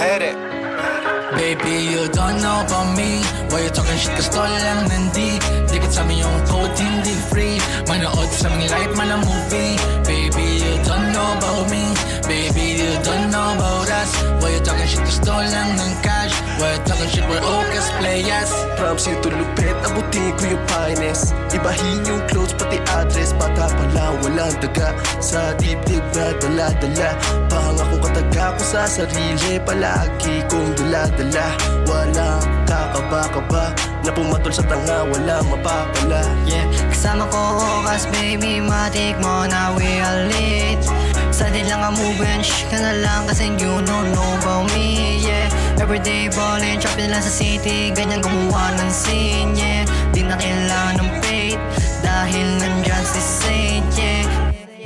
Hit it. Baby, you don't know about me. Why you talking shit, gusto lang nandi. Dikit sa amin yung code, hindi free. Manood sa aming life, man ang movie. Baby, you don't know about me. Baby, you don't know about us. Why you talking shit, gusto lang ng cash. Why you talking shit, we're all players. Props you to lupit, abutin ko yung finest. Ibahin yung clothes, pati address. Bata pa lang, walang daga. Sa dibdib na dala-dala. Pangakong kataga ko sa sarili. Palagi kong dala-dala. Walang kakaba-kaba na pumatol sa tanga, walang mapapala. Yeah, kasama ko Okas, baby, matik mo na we are late. Sa din lang ang move and shh ka na lang kasi you don't know about me. Yeah, everyday ballin', shopping lang sa city, ganyan gumawa ng scene. Yeah, di na kailangan ng faith dahil nandyan si Saint. Yeah,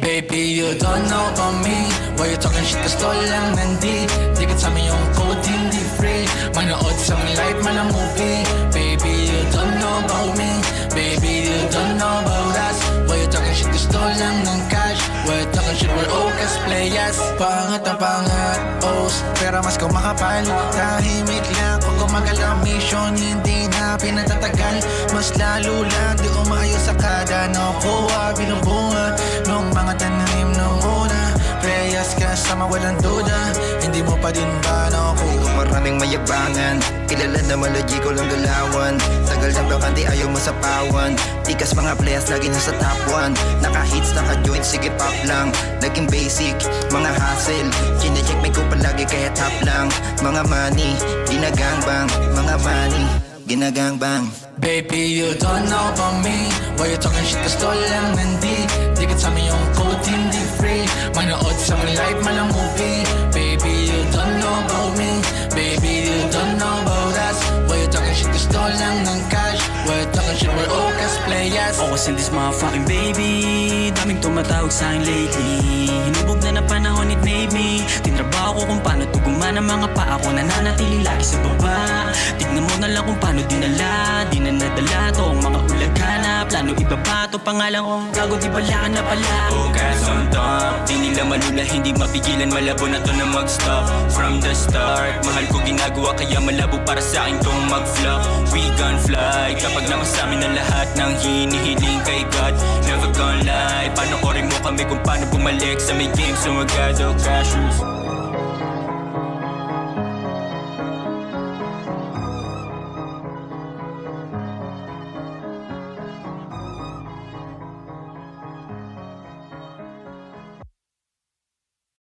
baby, you don't know about me. Why you talking shit, gusto lang nandi. Dikit sa amin yung code, hindi free. Manood sa aming life, man ang movie. Baby, you don't know about me. Baby, you don't know about us. Why you talking shit, gusto lang ng cash. Why you talking shit, we're all players. Pangat na pangat, post, pero mas kumakapal. Tahimik lang kung gumagalaw, mission hindi na pinatatagal. Mas lalo lang di umayo sa kada nakuha. Binubunga nung mga tanim nung una. Prayas ka sa mawalang duda, hindi mo pa din ba nakuha? Maraming mayabangan, kilala na malagi ko lang galawan. Tagal na bakante ayaw mo sa pawan. Tikas mga players lagi nasa top 1. Naka-hits, naka-joint, sige pop lang. Naging basic, mga hustle. Chine-check may ko palagi kaya top lang. Mga money, ginagangbang. Mga money, ginagangbang. Baby, you don't know about me. Why you talking shit, gusto lang nandi. Dikit sa amin yung code, hindi free. Manood sa aming life, man ang movie. Baby, you don't know about me. Baby, you don't know about us. Why you talking shit, gusto lang ng cash. Why you talking shit, we're all players. Focus in this motherfucking baby. Daming tumatawag sa'kin lately. Hinubog na ng panahon, it made me. Tinrabaho ko kung paano tuguman ang mga paa ko. Nananatili lagi sa baba. Tignan mo na lang kung paano dinala. Di na nadala to ang mga ulagana. Plano ibaba to pangalan ko. Gago di bala ka na pala. Focus on top. Di nila malula, hindi mapigilan. Malabo na to na mag-stop. From the start, mahal ko ginagawa kaya malabo para sa akin tong mag-flop. We gon' fly kapag namasamin ang lahat ng hinihiling kay God. Never gonna lie, panoorin mo kami kung paano bumalik sa may games. Sumagado, crashers.